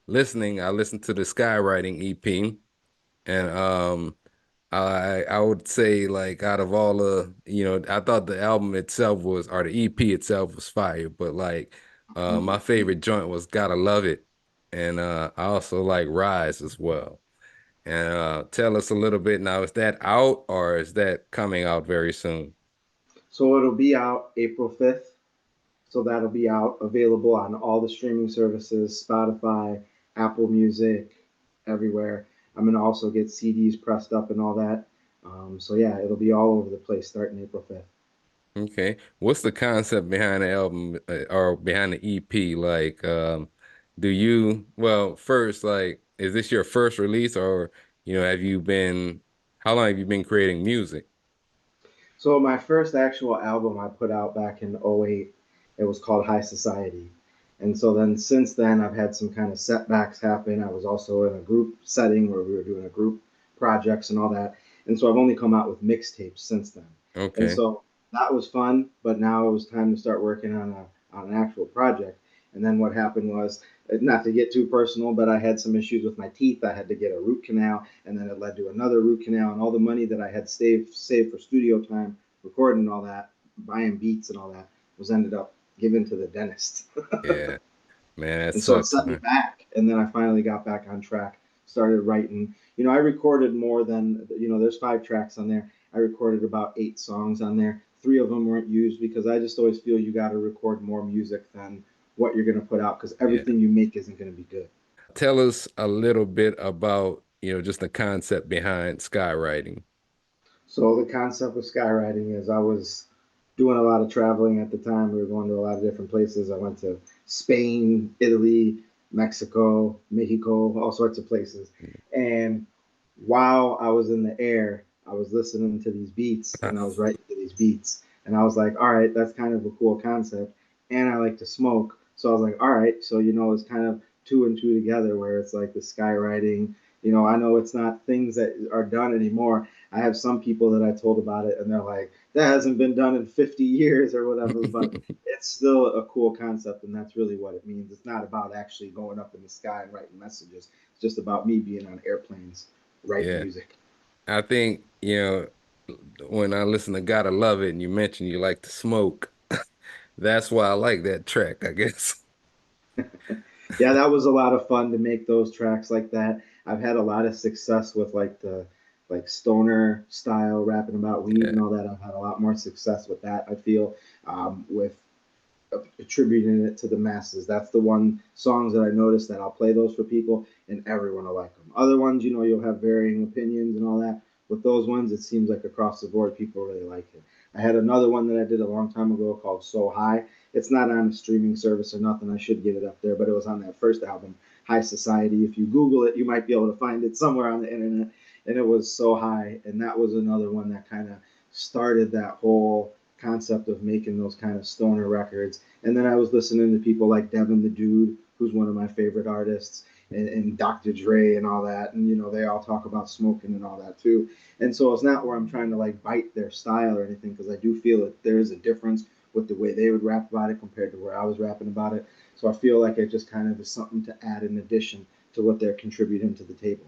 listening, I listened to the Skywriting EP, and I would say like out of all the, I thought the album itself was, or the EP itself was fire, but like my favorite joint was Gotta Love It, and I also like Rise as well. And tell us a little bit now, is that out or is that coming out very soon? So it'll be out April 5th. So that'll be out available on all the streaming services, Spotify, Apple Music, everywhere. I'm gonna also get CDs pressed up and all that. So yeah, it'll be all over the place starting April 5th. Okay. What's the concept behind the album or behind the EP? Like, well, first, like, is this your first release or, how long have you been creating music? So my first actual album I put out back in '08. It was called High Society. And so then since then I've had some kind of setbacks happen. I was also in a group setting where we were doing a group projects and all that. And so I've only come out with mixtapes since then. And Okay. so that was fun, but now it was time to start working on an actual project. And then what happened was, not to get too personal, but I had some issues with my teeth. I had to get a root canal, and then it led to another root canal, and all the money that I had saved for studio time, recording and all that, buying beats and all that, was ended up given to the dentist. Yeah. Man, that And so it sucks, set me man. back. And then I finally got back on track, started writing. I recorded more than, there's 5 tracks on there. I recorded about 8 songs on there. 3 of them weren't used because I just always feel you got to record more music than what you're going to put out because Yeah. everything you make isn't going to be good. Tell us a little bit about, just the concept behind skywriting. So the concept of skywriting is I was doing a lot of traveling at the time. We were going to a lot of different places. I went to Spain, Italy, Mexico, Mexico, all sorts of places. And while I was in the air, I was listening to these beats and I was writing to these beats. And I was like, all right, that's kind of a cool concept. And I like to smoke. So I was like, all right, so it's kind of two and two together where it's like the skywriting. I know it's not things that are done anymore. I have some people that I told about it and they're like, that hasn't been done in 50 years or whatever, but it's still a cool concept and that's really what it means. It's not about actually going up in the sky and writing messages. It's just about me being on airplanes writing Yeah. music. I think, when I listen to Gotta Love It and you mentioned you like to smoke, that's why I like that track, I guess. Yeah, that was a lot of fun to make those tracks like that. I've had a lot of success with like the stoner style rapping about weed and Yeah. all that. I've had a lot more success with that. I feel with attributing it to the masses. That's the one songs that I noticed that I'll play those for people and everyone will like them. Other ones, you'll have varying opinions and all that. With those ones, it seems like across the board, people really like it. I had another one that I did a long time ago called So High. It's not on a streaming service or nothing. I should get it up there, but it was on that first album, High Society. If you Google it, you might be able to find it somewhere on the internet. And it was So High, and that was another one that kind of started that whole concept of making those kind of stoner records. And then I was listening to people like Devin the Dude, who's one of my favorite artists, and Dr. Dre and all that. And they all talk about smoking and all that too. And so it's not where I'm trying to like bite their style or anything, because I do feel that there is a difference with the way they would rap about it compared to where I was rapping about it. So I feel like it just kind of is something to add in addition to what they're contributing to the table.